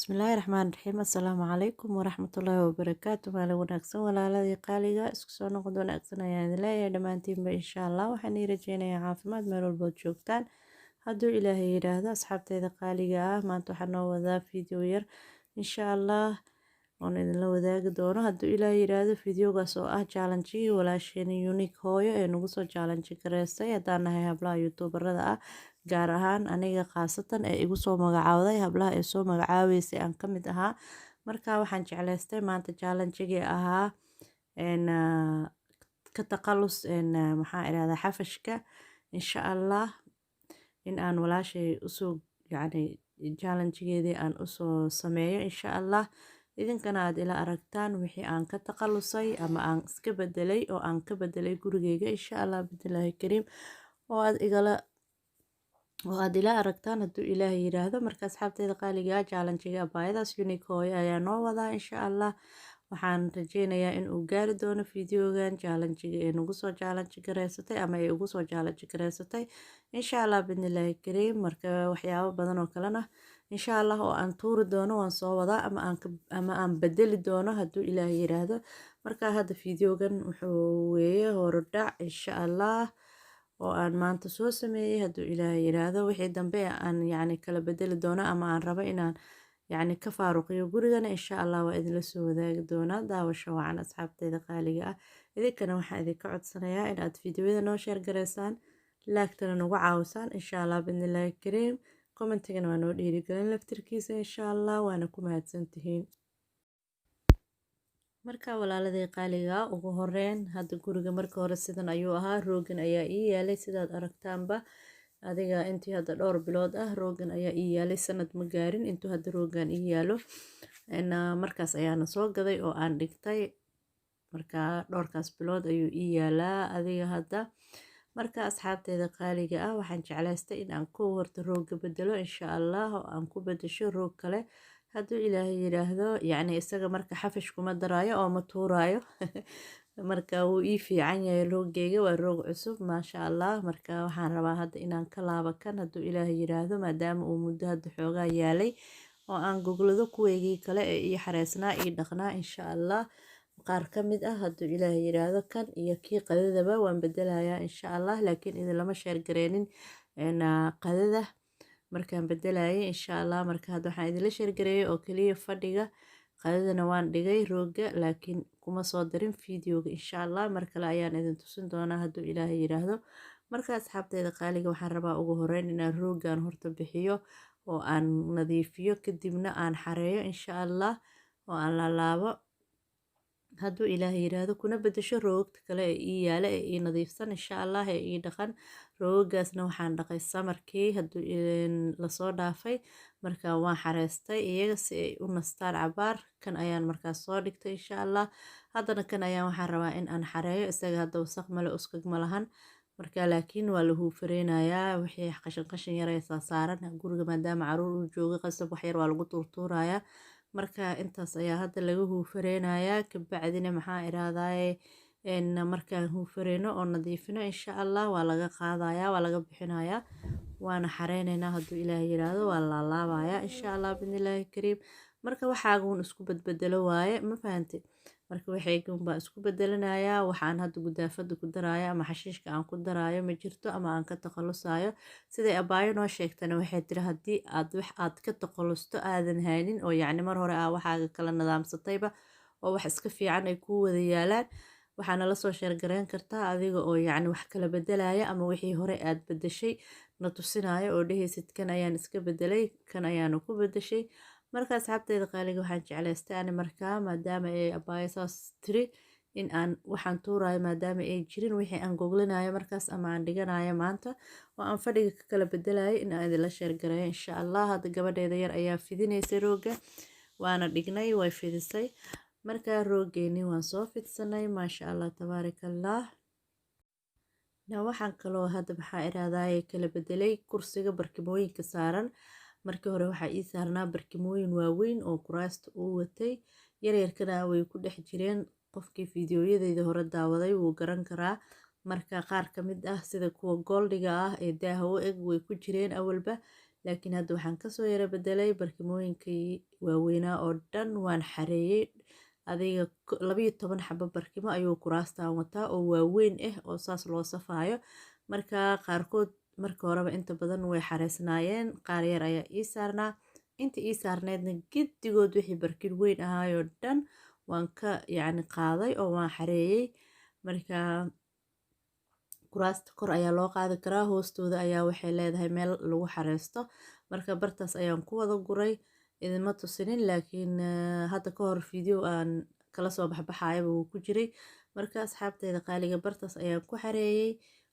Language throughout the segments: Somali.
Bismillaahi Raxmaani Raxiim. Assalaamu calaykum waraxmatullaahi wabarakaatu. Maalin wanaagsan walaaladii qaaliga isku soo noqod wanaagsan ayaan idin leeyahay dhammaantiinba insha Allah. Waxaan ii rajeynayaa caafimaad meel walbood joogtaan. Hadduu Ilaahay yiraahdo asxaabteyda qaaliga ah maanta waxaan noo wadaa video yar insha Allah oon idinla wadaagi doono. Hadduu Ilaahay yiraahdo videogaas oo ah challenge walaasheena unique hooyo ee nagu soo challenge gareysay haddaan nahay hablaha youtuberada ah gaar ahaan aniga khaasatan ee igu soo magacaawday hablaha ee soo magacaaweysay aan ka mid ahaa. Markaa waxaan jeclaystay maanta challenge-gii ahaa ka taqallus maxaa iraahdaa xafashka insha Allah in aan walaashay usoo challenge-geedii aan usoo sameeyo insha Allah. idinkana aad ila aragtaan wixii aan ka taqallusay ama aan iska bedelay oo aan ka bedelay gurigeyga insha Allah bidilaahi kariim oo aad ila aragtaan hadduu Ilaahay yiraahdo. Marka asxaabteyda qaaliga ah challenge-ga abaayadaas unique hooyo ayaa noo wadaa insha Allah. Waxaan rajeynayaa in uu gaari doono videogan challenge-ga ee nagu soo challenge gareysatay ama ay ugu soo challenge gareysatay insha Allah bidilaahi kariim. Marka waxyaabo badan oo kalena insha Allah oo aan tuuri doono waan soo wadaa ama aan bedeli doono hadduu Ilaahay yiraahdo. Marka hadda videogan wuxuu weeye hordhac insha Allah oo aan maanta soo sameeyay hadduu Ilaahay yiraahdo. Wixii dambe aan kala bedeli doono ama aan rabo inaan ka faaruqiyo gurigana insha Allah waa idinla soo wadaagi doonaa. Daawasho wacan asxaabteyda qaaliga ah. idinkana waxaan idinka codsanayaa in aad videoyada noo share gareysaan laagtana nagu caawisaan insha Allah bidilaahi kariim. commentigana waa noo dhiirigelin laftirkiisa insha Allah waana ku mahadsantihiin. Marka walaaladii qaaliga ugu horeyn hadda guriga marka hore sidan ayuu ahaa. Roogan ayaa ii yaalay sidaad aragtaanba adiga intii hadda dhowr bilood ah roogan ayaa ii yaalay sanad ma gaarin intuu hadda roogan ii yaalo markaas ayaana soo gaday oo aan dhigtay. Marka dhowrkaas bilood ayuu ii yaalaa adiga hadda. Marka asxaabteyda qaaliga ah waxaan jeclaystay in aan ku horta rooga bedelo insha Allah oo aan ku bedesho roog kale hadduu Ilaahay yiraahdo. Isaga marka xafash kuma daraayo oo ma tuuraayo marka wuu ii fiican yahay roogeyga waa roog cusub maasha Allah. Marka waxaan rabaa hadda inaan ka laabo kan hadduu Ilaahay yiraahdo maadaama uu muddo hadda xoogaa yaalay oo aan goglado kuweygii kale ee ii xareysnaa ii dhaqnaa insha Allah. qaar ka mid ah hadduu Ilaahay yiraahdo kan iyo kii qadadaba waan bedelayaa insha Allah laakiin idin lama share gareenin qadada markaan bedelayay insha Allah. Marka hadda waxaan idinla share gareeyay oo kaliya fadhiga qadadana waan dhigay rooga laakiin kuma soo darin videoga insha Allah. mar kale ayaan idin tusin doonaa hadduu Ilaahay yiraahdo. Marka asxaabteyda qaaliga waxaan rabaa ugu horeyn inaan roogan horta bixiyo oo aan nadiifiyo kadibna aan xareeyo insha Allah oo aan laalaabo hadduu Ilaahay yiraahdo kuna bedesho roogta kale ee ii yaala ee ii nadiifsan insha Allah ee ii dhaqan. roogaasna waxaan dhaqay samarkii hadduu la soo dhaafay marka waan xareystay iyaga si ay u nastaan cabaar. kan ayaan markaas soo dhigtay insha Allah. haddana kan ayaan waxaan rabaa in aan xareeyo isaga hadda wasaq male uskag ma lahan marka laakiin waa la huufreynayaa wixii qashin yar ee saaran guriga maadaama caruur uu joogo qasab wax yar waa lagu tuurtuurayaa. marka intaas ayaa hadda laga huufreynayaa kabacdina maxaa iraahdaye markaan huufreyno oo nadiifino insha Allah waa laga qaadayaa waa laga bixinayaa waana xareyneynaa hadduu Ilaahay yiraahdo waa laalaabayaa insha Allah bidilaahi kariim. marka waxaagun isku badbedelo waaye ma fahantay. marka waxaygun baa isku bedelanayaa waxaan hadda gudaafada ku daraayo ama xashiishka aan ku daraayo ma jirto ama aan ka taqallusayo. siday abaayo noo sheegtana waxay tiri haddii aad ka taqallusto aadan haynin oo mar hore waxaaga kala nidaamsatayba oo wax iska fiican ay ku wada yaalaan waxaana la soo share gareyn kartaa adiga oo wax kala bedelaya ama wixii hore aad bedeshay na tusinayo oo dhehaysid kan ayaan iska bedelay kan ayaan ku bedeshay. marka asxaabteyda qaaliga waxaan jeclaystay ani markaa maadaama ay abaayo saas tiri in aan waxaan tuurayo maadaama ay jirin wixii aan goglinayo markaas ama aan dhiganayo maanta oo aan fadhiga ka kala bedelayo in aan idinla share gareeyo insha Allah. hadda gabadheeda yar ayaa fidinaysay rooga waana dhignay way fidisay. marka roogeeni waan soo fidsanay maasha Allah tabaarakallah. waxaan kaloo hadda maxaa iraahdaye kala bedelay kursiga barkimooyinka saaran. markii hore waxaa ii saarnaa barkimooyin waaweyn oo kuraasta uu watay yaryarkana way ku dhex jireen. qofkii fiidiyoyadeyda hore daawaday wuu garan karaa. marka qaar ka mid ah sida kuwa goldiga ah ee daaha u eg way ku jireen awalba laakiin hadda waxaan kasoo yara bedelay barkimooyinkii waaweynaa oo dhan waan xareeyey adiga 12 xabo barkimo ayuu kuraastaan wataa oo waaweyn ah oo saas loo safaayo marka qaarkood marka horeba inta badan way xareysnaayeen qaar yar ayaa ii saarnaa inta ii saarneedna giddigood wixii barkin weyn ahaayoo dhan waan ka yacni qaaday oo waan xareeyey marka kuraasta kor ayaa loo qaadi karaa hoostooda ayaa waxay leedahay meel lagu xareysto marka bartaas ayaan ku wada guray idinma tusinin laakiin hadda ka hor video aan kala soo baxbaxayaba wuu ku jiray marka asxaabteeda qaaliga bartaas ayaan ku xareeyey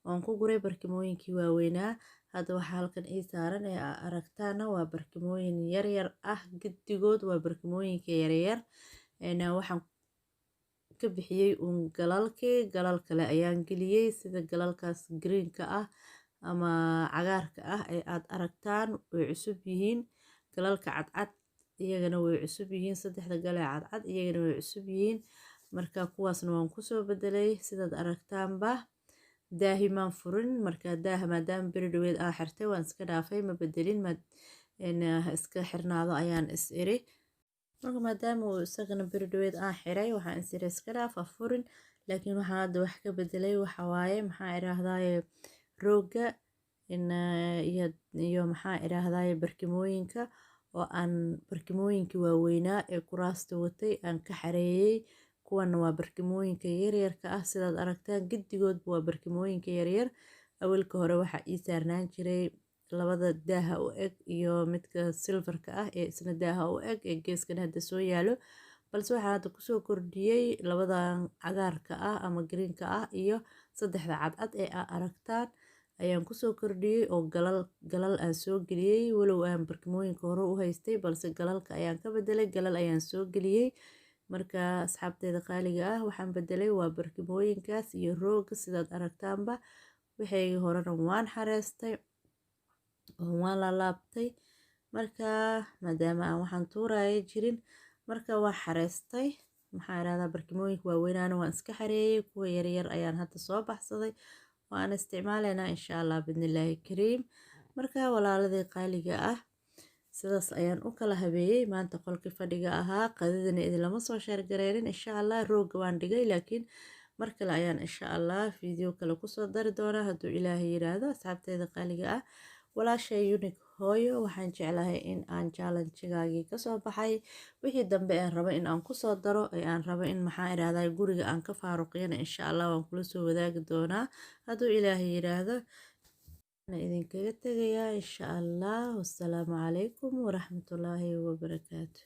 oon ku guray barkimooyinkii waaweynaa hadda waxaa halkan ii saaran ee aragtaana waa barkimooyin yaryar ah giddigood waa barkimooyinka yaryar waxaan ka bixiyey uun galalkii galal kale ayaan geliyey sida galalkaas greenka ah ama cagaarka ah ee aad aragtaan way cusub yihiin galalka cadcad iyagana way cusub yihiin saddexda gale cadcad iyagana way cusub yihiin marka kuwaasna waan kusoo bedelay sidaad aragtaanba daahimaan furin marka daaha maadaama beri dhaweed aan xirtay waan iska dhaafay ma bedelin iska xirnaado ayaan is iri marka maadaama uu isagana beri dhaweed aan xiray waxaan is iri iska dhaaf furin laakiin waxaan hadda wax ka bedelay waxa waaye maxaa idhaahdaaye rooga iyo maxaa idhaahdaaye barkimooyinka oo aan barkimooyinkii waaweynaa ee kuraasta watay aan ka xareeyey kuwana waa barkimooyinka yaryarka ah sidaad aragtaan giddigoodba waa barkimooyinka yaryar awalka hore waxaa ii saarnaan jiray labada daaha u eg iyo midka silverka ah ee isna daaha u eg ee geeskan hadda soo yaalo balse waxaan hadda kusoo kordhiyey labadan cagaarka ah ama greenka ah iyo saddexda cadcad ee aa aragtaan ayaan kusoo kordhiyey oo galal aan soo geliyey walow aan barkimooyinka hore u haystay balse galalka ayaan ka bedelay galal ayaan soo geliyey marka asxaabteeda qaaliga ah waxaan bedelay waa barkimooyinkaas iyo rooga sidaad aragtaanba wixii horena waan xareystay oo waan laalaabtay marka maadaama aan waxaan tuuraya jirin marka waa xareystay maxaa idhahdaa barkimooyinka waaweynaana waan iska xareeyey kuwa yaryar ayaan hadda soo baxsaday waan isticmaalaynaa insha allah bidnillaahi kariim marka walaaladii qaaliga ah sidaas ayaan u kala habeeyey maanta qolkii fadhiga ahaa qadadana idinlama soo sheergareynin insha allah rooga waan dhigay laakiin mar kale ayaan insha allah video kale kusoo dari doonaa hadduu ilaahay yiraahdo asxaabteeda qaaliga ah walaashay unique hooyo waxaan jeclahay in aan challenge-gaagii kasoo baxay wixii dambe aan rabo in aan kusoo daro ee aan rabo in maxaa idhahdaa guriga aan ka faaruqiyana insha allah waan kula soo wadaagi doonaa hadduu ilaahay yiraahdo idinkaga tegayaa insha allah wassalaamu calaykum waraxmatullaahi wabarakaatu